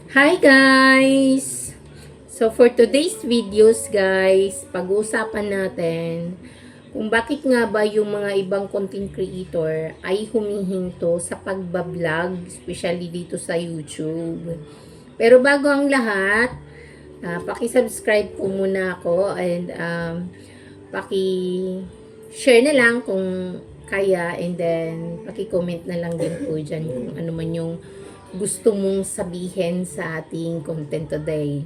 Hi guys! So for today's videos guys, pag-uusapan natin kung bakit nga ba yung mga ibang content creator ay humihinto sa pagbablog, especially dito sa YouTube. Pero bago ang lahat, paki-subscribe po muna ako and paki-share na lang kung kaya, and then paki-comment na lang din po dyan kung ano man yung gusto mong sabihin sa ating content today.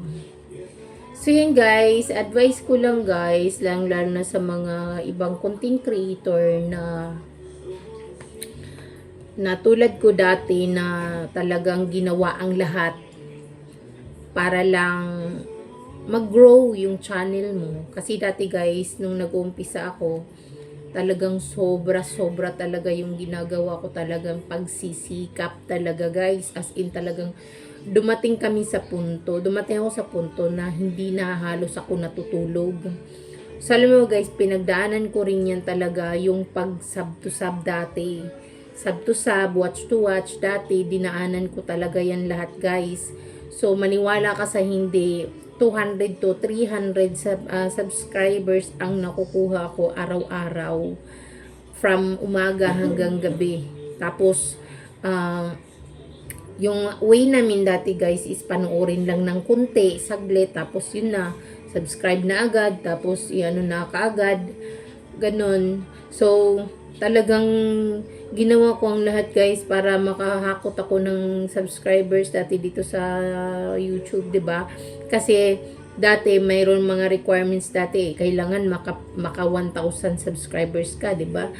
So yun guys, advice ko lang guys, lalo na sa mga ibang content creator na tulad ko dati na talagang ginawa ang lahat para lang mag-grow yung channel mo. Kasi dati guys, nung nag-uumpisa ako, talagang sobra talaga yung ginagawa ko, talagang pagsisikap talaga guys, as in talagang dumating ako sa punto na hindi na halos ako natutulog. So alam mo guys, pinagdaanan ko rin yan talaga, yung pag sub to sub dati, sub to sub, watch to watch dati, dinaanan ko talaga yan lahat guys. So maniwala ka sa hindi, 200 to 300 subscribers ang nakukuha ko araw-araw from umaga hanggang gabi. Tapos yung way namin dati guys is panoorin lang ng kunti, saglit, tapos yun na, subscribe na agad, tapos ano na kaagad, ganun. So talagang ginawa ko ang lahat guys para makahakot ako ng subscribers dati dito sa YouTube, 'di ba? Kasi dati mayroon mga requirements dati, kailangan maka 1,000 subscribers ka, 'di ba?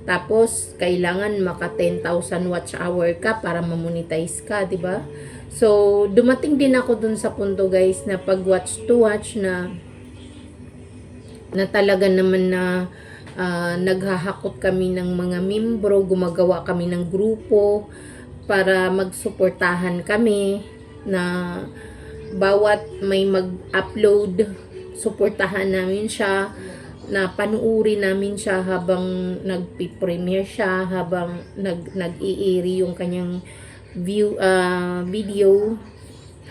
Tapos kailangan maka 10,000 watch hour ka para ma-monetize ka, 'di ba? So dumating din ako dun sa punto guys na pag watch to watch na talaga naman na naghahakot kami ng mga membro, gumagawa kami ng grupo para magsuportahan kami na bawat may mag-upload, suportahan namin siya, na panuuri namin siya habang nagpi-premiere siya, habang nag-i-airy yung kanyang video,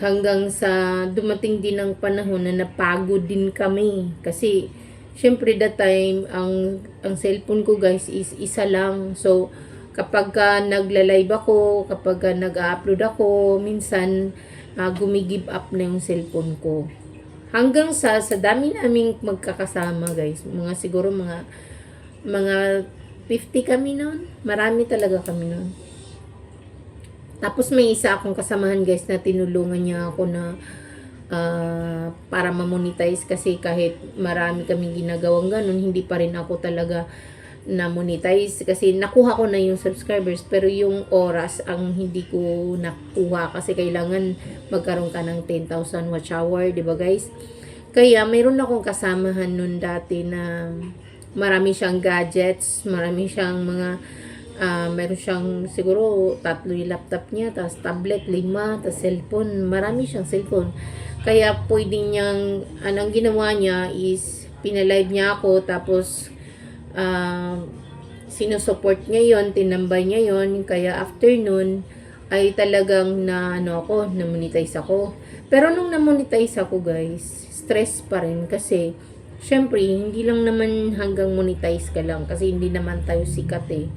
hanggang sa dumating din ang panahon na napagod din kami kasi syempre that time ang cellphone ko guys is isa lang. So kapag nagla-live ako, kapag nag-upload ako, minsan gumigive up na yung cellphone ko. Hanggang sa dami naming magkakasama guys, mga siguro mga 50 kami noon. Marami talaga kami noon. Tapos may isa akong kasamahan guys na tinulungan niya ako na para ma-monetize, kasi kahit marami kaming ginagawang ganun, hindi pa rin ako talaga na-monetize kasi nakuha ko na yung subscribers, pero yung oras ang hindi ko nakuha kasi kailangan magkaroon ka ng 10,000 watch hour, di ba guys? Kaya mayroon akong kasamahan nun dati na marami siyang gadgets, marami siyang mga meron siyang siguro 3 yung laptop niya, tapos tablet 5, tapos cellphone, marami siyang cellphone. Kaya pwede niyang, anong ginawa niya is pinalive niya ako, tapos sinusupport niya yon, tinambay niya yon. Kaya after nun ay talagang na-monetize ako. Pero nung na-monetize ako guys, stress pa rin kasi syempre hindi lang naman hanggang monetize ka lang, kasi hindi naman tayo sikat eh.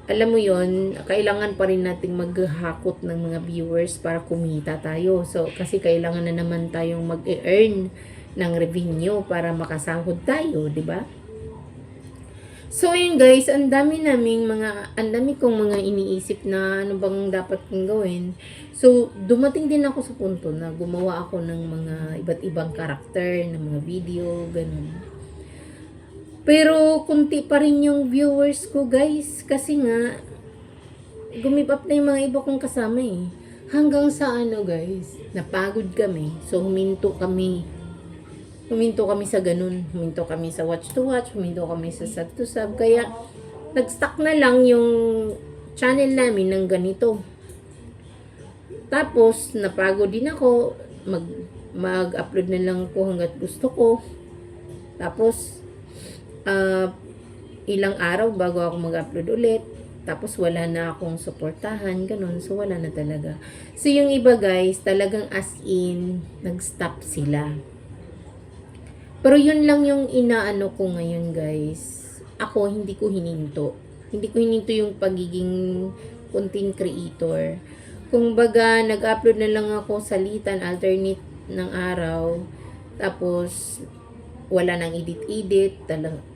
Alam mo yon, kailangan pa rin nating maghahakot ng mga viewers para kumita tayo. So kasi kailangan na naman tayong mag-earn ng revenue para makasahod tayo, di ba? So yun guys, ang dami kong mga iniisip na ano bang dapat kong gawin. So dumating din ako sa punto na gumawa ako ng mga iba't ibang karakter, ng mga video, ganun. Pero kunti pa rin yung viewers ko guys, kasi nga gumip up na yung mga iba kong kasama eh. Hanggang sa guys, napagod kami. So huminto kami sa ganun. Huminto kami sa watch to watch, huminto kami sa sub to sub. Kaya nag-stuck na lang yung channel namin ng ganito. Tapos napagod din ako, mag-upload na lang ko hanggat gusto ko. Tapos ilang araw bago ako mag-upload ulit. Tapos wala na akong suportahan, ganun. So wala na talaga. So yung iba guys, talagang as in, nag-stop sila. Pero yun lang yung inaano ko ngayon guys. Ako, hindi ko hininto. Hindi ko hininto yung pagiging content creator. Kung baga, nag-upload na lang ako salitan, alternate ng araw. Tapos, wala nang edit-edit.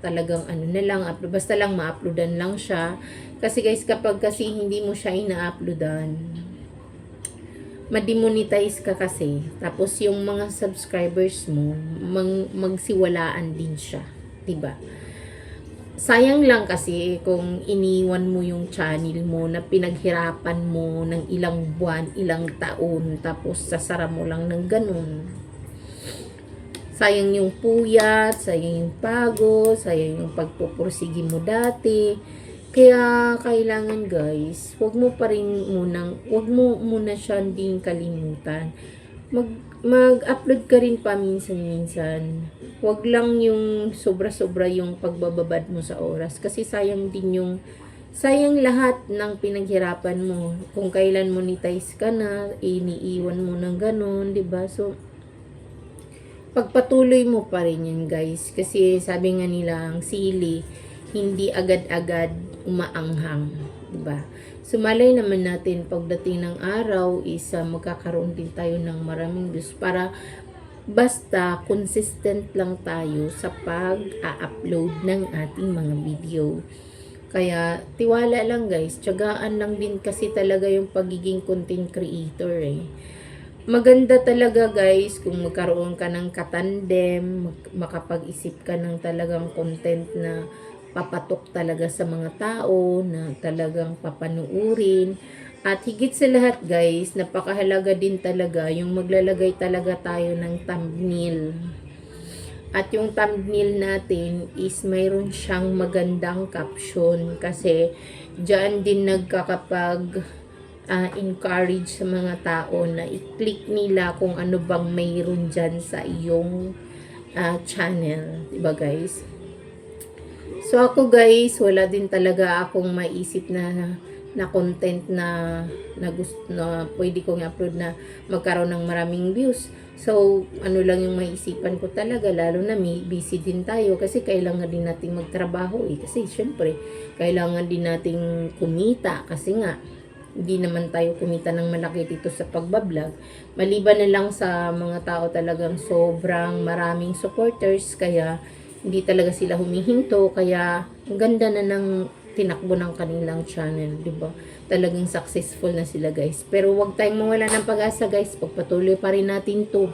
Talagang ano na lang, upload. Basta lang ma-uploadan lang siya. Kasi guys, kapag kasi hindi mo siya ina-uploadan, ma-demonetize ka kasi. Tapos yung mga subscribers mo, magsiwalaan din siya. 'Di ba? Sayang lang kasi kung iniwan mo yung channel mo na pinaghirapan mo ng ilang buwan, ilang taon, tapos sasara mo lang ng ganun. Sayang yung puyat, sayang yung pagod, sayang yung pagpupursige mo dati. Kaya kailangan guys, wag mo muna siya din kalimutan. Mag-upload ka rin pa minsan-minsan. Wag lang yung sobra-sobra yung pagbababad mo sa oras kasi sayang lahat ng pinaghirapan mo. Kung kailan monetize ka na, iniiwan mo ng ganun, 'di ba? So pagpatuloy mo pa rin yan guys kasi sabi nga nila ang sili hindi agad-agad umaanghang, 'di ba? So malay naman natin pagdating ng araw is magkakaroon din tayo ng maraming views para basta consistent lang tayo sa pag-a-upload ng ating mga video. Kaya tiwala lang guys, tiyagaan lang din kasi talaga yung pagiging content creator eh. Maganda talaga guys kung magkaroon ka ng katandem, makapag-isip ka ng talagang content na papatok talaga sa mga tao na talagang papanuurin. At higit sa lahat guys, napakahalaga din talaga yung maglalagay talaga tayo ng thumbnail. At yung thumbnail natin is mayroon siyang magandang caption kasi diyan din nagkakapag encourage sa mga tao na i-click nila kung ano bang mayroon dyan sa iyong channel. Diba guys? So ako guys, wala din talaga akong maisip na content na pwede kong upload na magkaroon ng maraming views. So ano lang yung maisipan ko talaga, lalo na busy din tayo kasi kailangan din nating magtrabaho eh. Kasi syempre, kailangan din nating kumita kasi nga hindi naman tayo kumita ng malaki dito sa pagbablog. Maliban na lang sa mga tao talagang sobrang maraming supporters kaya hindi talaga sila humihinto kaya ang ganda na ng tinakbo ng kanilang channel, 'di ba? Talagang successful na sila, guys. Pero wag tayong mawala ng pag-asa, guys. Pagpatuloy pa rin natin 'to.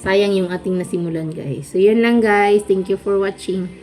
Sayang yung ating nasimulan, guys. So, yun lang, guys. Thank you for watching.